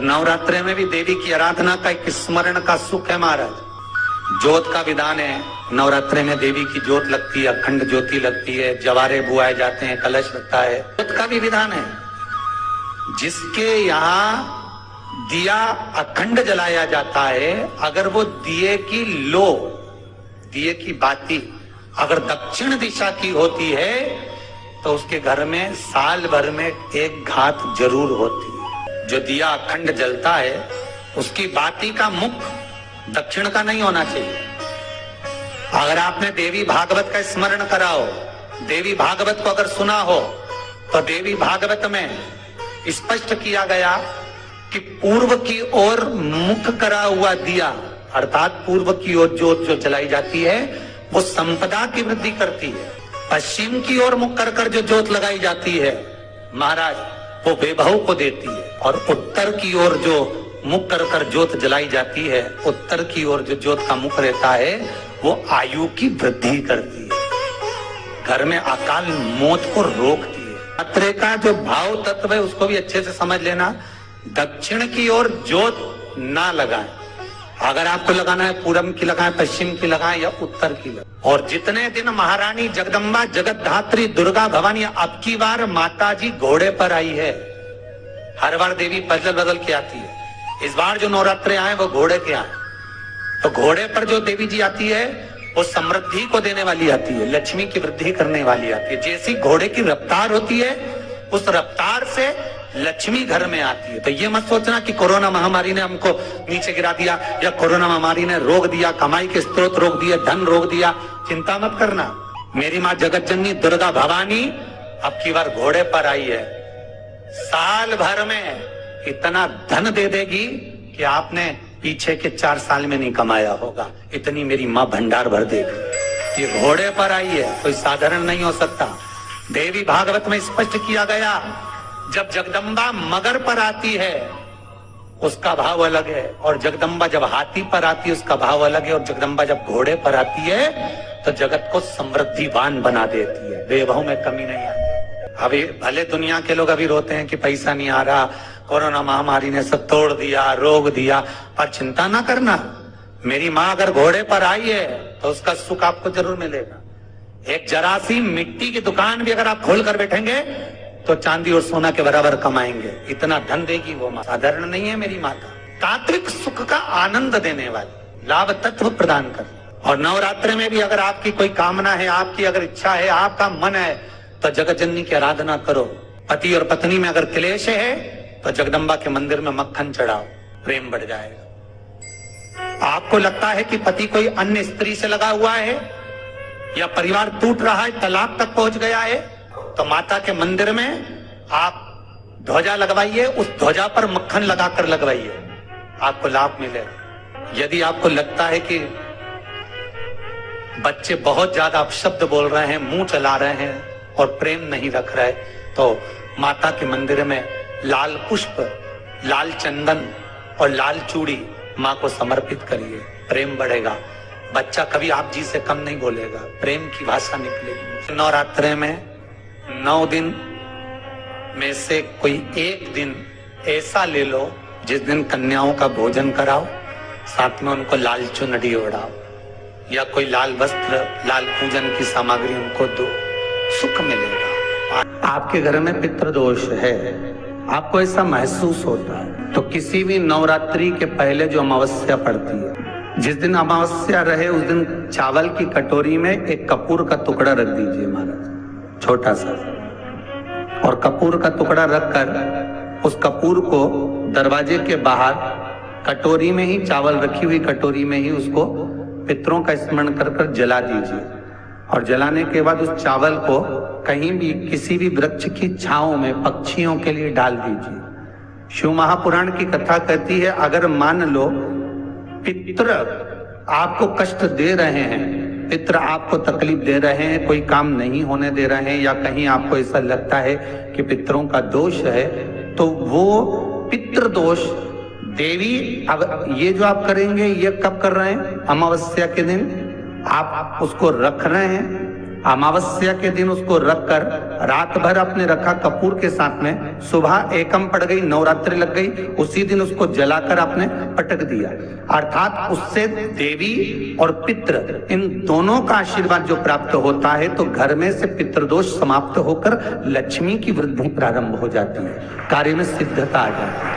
नवरात्रे में भी देवी की आराधना का एक स्मरण का सुख है महाराज। ज्योत का विधान है, नवरात्रे में देवी की ज्योत लगती है, अखंड ज्योति लगती है, जवारे बुआए जाते हैं, कलश लगता है। ज्योत का भी विधान है। जिसके यहाँ दिया अखंड जलाया जाता है, अगर वो दिए की लो, दिए की बाती अगर दक्षिण दिशा की होती है तो उसके घर में साल भर में एक घात जरूर होती है। जो दिया अखंड जलता है उसकी बाती का मुख दक्षिण का नहीं होना चाहिए। अगर आपने देवी भागवत का स्मरण करा हो, देवी भागवत को अगर सुना हो, तो देवी भागवत में स्पष्ट किया गया कि पूर्व की ओर मुख करा हुआ दिया, अर्थात पूर्व की ओर ज्योत जो जलाई जाती है वो संपदा की वृद्धि करती है। पश्चिम की ओर मुख कर कर जो ज्योत लगाई जाती है महाराज, वो वैभव को देती है। और उत्तर की ओर जो मुख कर कर ज्योत जलाई जाती है, उत्तर की ओर जो ज्योत का मुख रहता है वो आयु की वृद्धि करती है, घर में अकाल मौत को रोकती है। नवरात्रे का जो भाव तत्व है उसको भी अच्छे से समझ लेना। दक्षिण की ओर ज्योत ना लगाएं, अगर आपको लगाना है पूरब की लगाएं, पश्चिम की लगाएं या उत्तर की लगाएं। और जितने दिन महारानी जगदम्बा जगतधात्री दुर्गा भवानी, अब की बार माता जी घोड़े पर आई है। हर बार देवी बदल बदल के आती है, इस बार जो नवरात्रे आए वो घोड़े के आए। तो घोड़े पर जो देवी जी आती है वो समृद्धि को देने वाली आती है, लक्ष्मी की वृद्धि करने वाली आती है। जैसी घोड़े की रफ्तार होती है उस रफ्तार से लक्ष्मी घर में आती है। तो ये मत सोचना कि कोरोना महामारी ने हमको नीचे गिरा दिया या कोरोना महामारी ने रोक दिया, कमाई के स्रोत रोक दिए, धन रोक दिया। चिंता मत करना, मेरी माँ जगत जननी दुर्गा भवानी अब की बार घोड़े पर आई है। साल भर में इतना धन दे देगी कि आपने पीछे के 4 साल में नहीं कमाया होगा, इतनी मेरी माँ भंडार भर देगी। ये घोड़े पर आई है, कोई साधारण नहीं हो सकता। देवी भागवत में स्पष्ट किया गया, जब जगदम्बा मगर पर आती है उसका भाव अलग है, और जगदम्बा जब हाथी पर आती है उसका भाव अलग है, और जगदम्बा जब घोड़े पर आती है तो जगत को समृद्धिवान बना देती है, वैभव में कमी नहीं आती। अभी भले दुनिया के लोग अभी रोते हैं कि पैसा नहीं आ रहा, कोरोना महामारी ने सब तोड़ दिया, रोक दिया, पर चिंता ना करना, मेरी माँ अगर घोड़े पर आई है तो उसका सुख आपको जरूर मिलेगा। एक जरा सी मिट्टी की दुकान भी अगर आप खोल कर बैठेंगे तो चांदी और सोना के बराबर कमाएंगे, इतना धन देगी वो माँ, साधारण नहीं है मेरी माता। तात्विक सुख का आनंद देने वाली, लाभ तत्व प्रदान कर। और नवरात्रि में भी अगर आपकी कोई कामना है, आपकी अगर इच्छा है, आपका मन है, तो जगत जननी की आराधना करो। पति और पत्नी में अगर क्लेश है तो जगदम्बा के मंदिर में मक्खन चढ़ाओ, प्रेम बढ़ जाएगा। आपको लगता है कि पति कोई अन्य स्त्री से लगा हुआ है या परिवार टूट रहा है, तलाक तक पहुंच गया है, तो माता के मंदिर में आप ध्वजा लगवाइए, उस ध्वजा पर मक्खन लगाकर लगवाइए, आपको लाभ मिलेगा। यदि आपको लगता है कि बच्चे बहुत ज्यादा अपशब्द बोल रहे हैं, मुंह चला रहे हैं और प्रेम नहीं रख रहे, तो माता के मंदिर में लाल पुष्प, लाल चंदन और लाल चूड़ी माँ को समर्पित करिए, प्रेम बढ़ेगा। बच्चा कभी आप जी से कम नहीं बोलेगा, प्रेम की भाषा निकलेगी। नवरात्रे में 9 दिन में से कोई एक दिन ऐसा ले लो जिस दिन कन्याओं का भोजन कराओ, साथ में उनको लाल चुनरी ओढ़ाओ या कोई लाल वस्त्र, लाल पूजन की सामग्री उनको दो, सुख मिलेगा। आपके घर में पितृदोष है, आपको ऐसा महसूस होता है, तो किसी भी नवरात्रि के पहले जो अमावस्या पड़ती है, जिस दिन अमावस्या रहे उस दिन चावल की कटोरी में एक कपूर का टुकड़ा रख दीजिए महाराज, छोटा सा, और कपूर का टुकड़ा रखकर उस कपूर को दरवाजे के बाहर कटोरी में ही, चावल रखी हुई कटोरी में ही उसको पितरों का स्मरण कर कर जला दीजिए। और जलाने के बाद उस चावल को कहीं भी किसी भी वृक्ष की छांव में पक्षियों के लिए डाल दीजिए। शिव महापुराण की कथा कहती है, अगर मान लो पितर आपको कष्ट दे रहे हैं, पितर आपको तकलीफ दे रहे हैं, कोई काम नहीं होने दे रहे हैं, या कहीं आपको ऐसा लगता है कि पितरों का दोष है, तो वो पितृ दोष देवी, अब ये जो आप करेंगे ये कब कर रहे हैं? अमावस्या के दिन आप उसको रख रहे हैं अमावस्या के दिन उसको रखकर रात भर अपने रखा कपूर के साथ में, सुबह एकम पड़ गई, नवरात्रि लग गई, उसी दिन उसको जलाकर आपने पटक दिया। अर्थात उससे देवी और पितृ इन दोनों का आशीर्वाद जो प्राप्त होता है, तो घर में से पितृदोष समाप्त होकर लक्ष्मी की वृद्धि प्रारंभ हो जाती है, कार्य में सिद्धता आ जाती है।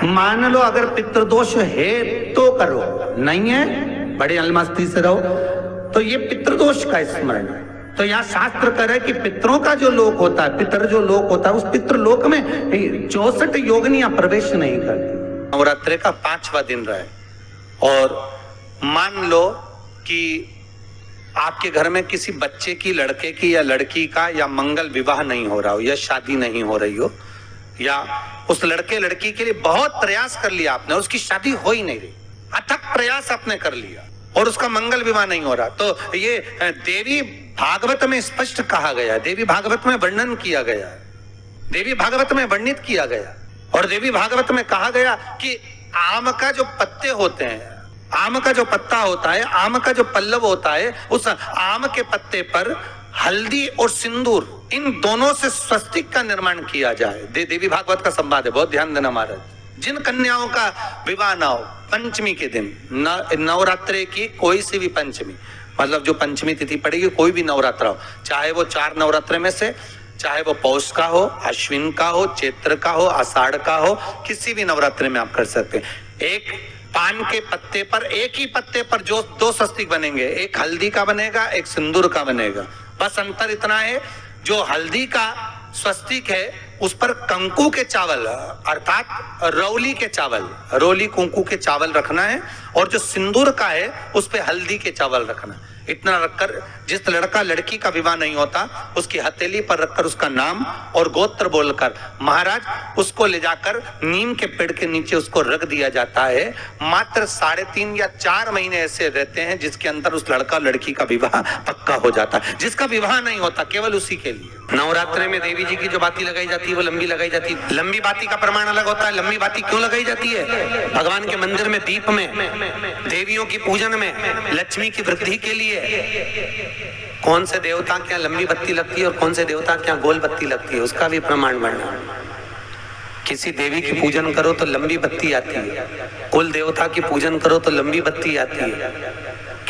मान लो अगर पितृदोष है तो करो, नहीं है बड़े अलमस्ती से रहो, तो ये पितृदोष का स्मरण है। तो यहाँ शास्त्र कह रहा है कि पितरों का जो लोक होता है, पितर जो लोक होता है, उस पितृलोक में 64 योगिनियां प्रवेश नहीं करती। नवरात्रि का 5वां दिन रहे और मान लो कि आपके घर में किसी बच्चे की, लड़के की या लड़की का या मंगल विवाह नहीं हो रहा हो या शादी नहीं हो रही हो, या उस लड़के लड़की के लिए बहुत प्रयास कर लिया आपने और उसकी शादी हो ही नहीं रही, अथक प्रयास आपने कर लिया और उसका मंगल विवाह नहीं हो रहा, तो ये देवी भागवत में स्पष्ट कहा गया है, देवी भागवत में वर्णन किया गया है, देवी भागवत में वर्णित किया गया और देवी भागवत में कहा गया कि आम का जो पत्ते होते हैं, आम का जो पत्ता होता है, आम का जो पल्लव होता है, उस आम के पत्ते पर हल्दी और सिंदूर, इन दोनों से स्वस्तिक का निर्माण किया जाए। देवी भागवत का संवाद है, बहुत ध्यान देना महाराज। जिन कन्याओं का विवाह ना हो पंचमी के दिन, नवरात्रि की कोई सी भी पंचमी, मतलब जो पंचमी तिथि पड़ेगी, कोई भी नवरात्र हो, चाहे वो 4 नवरात्रि में से, चाहे वो पौष का हो, अश्विन का हो, चैत्र का हो, आषाढ़ का हो, किसी भी नवरात्रि में आप कर सकते हैं। एक पान के पत्ते पर, एक ही पत्ते पर जो 2 स्वस्तिक बनेंगे, एक हल्दी का बनेगा, एक सिंदूर का बनेगा। बस अंतर इतना है, जो हल्दी का स्वस्तिक है उस पर कंकु के चावल अर्थात रौली के चावल, रोली कुंकू के चावल रखना है, और जो सिंदूर का है उस पे हल्दी के चावल रखना है। इतना रखकर जिस लड़का लड़की का विवाह नहीं होता उसकी हथेली पर रखकर उसका नाम और गोत्र बोलकर महाराज उसको ले जाकर नीम के पेड़ के नीचे उसको रख दिया जाता है। मात्र 3.5 या 4 महीने ऐसे रहते हैं जिसके अंदर उस लड़का लड़की का विवाह पक्का हो जाता है। जिसका विवाह नहीं होता केवल उसी के लिए। नवरात्रि में देवी जी की जो बाती लगाई जाती है वो लंबी लगाई जाती है। लंबी बाती का प्रमाण अलग होता है। लंबी बाती क्यों लगाई जाती है? भगवान के मंदिर में दीप में, देवियों की पूजन में, लक्ष्मी की वृद्धि के लिए। कौन से देवता के यहाँ लंबी बत्ती लगती है और कौन से देवता के यहाँ गोल बत्ती लगती है उसका भी प्रमाण बनना। किसी देवी की पूजन करो तो लंबी बत्ती आती है, कुल देवता की पूजन करो तो लंबी बत्ती आती है।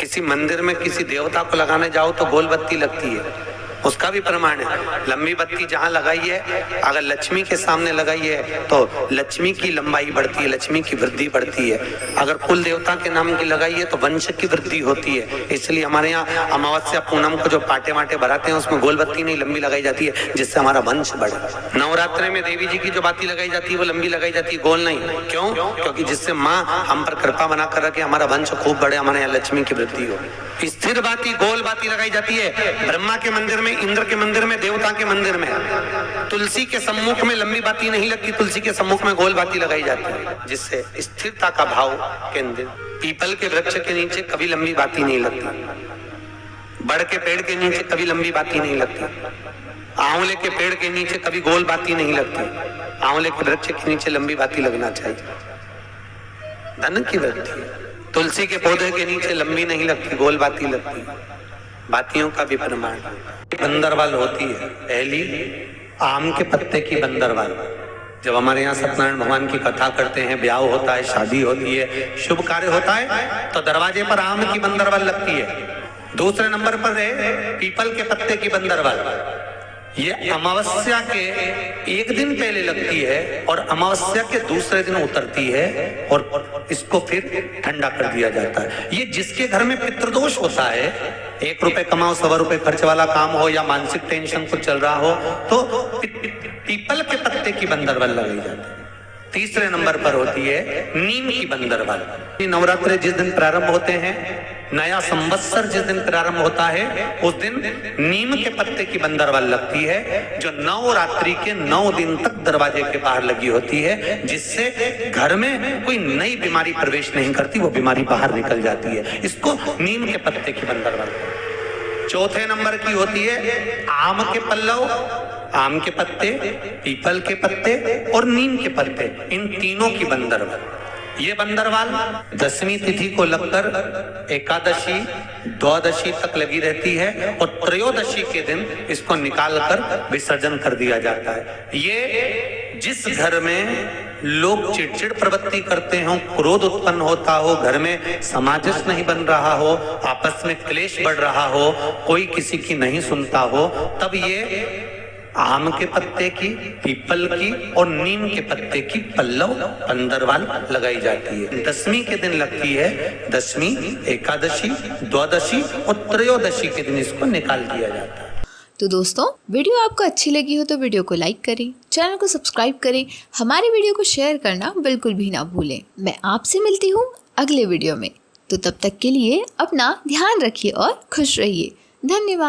किसी मंदिर में किसी देवता को लगाने जाओ तो गोल बत्ती लगती है, उसका भी प्रमाण है। लंबी बत्ती जहां लगाई है, अगर लक्ष्मी के सामने लगाई है तो लक्ष्मी की लंबाई बढ़ती है, लक्ष्मी की वृद्धि बढ़ती है। अगर कुल देवता के नाम की लगाई है तो वंश की वृद्धि होती है। इसलिए हमारे यहाँ अमावस्या पूनम को जो पाटे माटे भराते हैं उसमें गोल बत्ती नहीं लंबी लगाई जाती है, जिससे हमारा वंश बढ़े। नवरात्रि में देवी जी की जो बाती लगाई जाती है वो लंबी लगाई जाती है, गोल नहीं। क्यों? क्योंकि जिससे माँ हम पर कृपा बना कर रखे, हमारा वंश खूब बढ़े, हमारे यहाँ लक्ष्मी की वृद्धि हो। स्थिर बाती, गोल बाती लगाई जाती है ब्रह्मा के मंदिर में, इंद्र के मंदिर में, देवता के मंदिर में। तुलसी के सम्मुख में लंबी बाती नहीं लगती, तुलसी के सम्मुख में गोल बाती लगाई जाती है, जिससे स्थिरता का भाव केंद्रित। पीपल के वृक्ष के नीचे कभी लंबी बाती नहीं लगती, बड़ के पेड़ के नीचे कभी लंबी बाती नहीं लगती, आंवले के पेड़ के नीचे कभी गोल बाती नहीं लगती। आंवले के वृक्ष के नीचे लंबी बाती लगना चाहिए, धन की वृद्धि। तुलसी के पौधे के नीचे लंबी नहीं लगती, गोल बाती लगती। बातियों का भी प्रमाण। बंदरवाल होती है पहली, आम के पत्ते की बंदरवाल। जब हमारे यहाँ सत्यनारायण भगवान की कथा करते हैं, ब्याह होता है, शादी होती है, शुभ कार्य होता है, तो दरवाजे पर आम की बंदरवाल लगती है। दूसरे नंबर पर है पीपल के पत्ते की बंदरवाल। ये अमावस्या के 1 दिन पहले लगती है और अमावस्या के दूसरे दिन उतरती है और इसको फिर ठंडा कर दिया जाता है। ये जिसके घर में पितृदोष होता है, 1 रुपए कमाओ 100 रुपए खर्च वाला काम हो या मानसिक टेंशन कुछ चल रहा हो, तो पीपल के पत्ते की बंदरवाल लगाई जाती है। तीसरे नंबर पर होती है नीम की बंदरवाल। नवरात्रि जिस दिन प्रारंभ होते हैं, नया संवत्सर जिस दिन प्रारंभ होता है, उस दिन नीम के पत्ते की बंदरवाल लगती है, जो नवरात्रि के 9 दिन तक दरवाजे के बाहर लगी होती है, जिससे घर में कोई नई बीमारी प्रवेश नहीं करती, वो बीमारी बाहर निकल जाती है। इसको नीम के पत्ते की बंदरवाल। चौथे नंबर की होती है आम के पल्लव, आम के पत्ते, पीपल के पत्ते और नीम के पत्ते, इन तीनों की बंदरवाल। ये बंदरवाल 10वीं तिथि को लगकर एकादशी द्वादशी तक लगी रहती है और त्रयोदशी के दिन इसको निकालकर विसर्जन कर दिया जाता है। ये जिस घर में लोग चिड़चिड़ प्रवृत्ति करते हो, क्रोध उत्पन्न होता हो, घर में सामंजस्य नहीं बन रहा हो, आपस में क्लेश बढ़ रहा हो, कोई किसी की नहीं सुनता हो, तब ये आम के पत्ते की, पीपल की और नीम के पत्ते की पल्लव पंदरवाल लगाई जाती है। 10वीं के दिन लगती है, 10वीं, एकादशी, द्वादशी और त्रयोदशी के दिन इसको निकाल दिया जाता है। तो दोस्तों, वीडियो आपको अच्छी लगी हो तो वीडियो को लाइक करें, चैनल को सब्सक्राइब करें, हमारी वीडियो को शेयर करना बिल्कुल भी ना भूलें। मैं आपसे मिलती हूँ अगले वीडियो में। तो तब तक के लिए अपना ध्यान रखिए और खुश रहिए। धन्यवाद।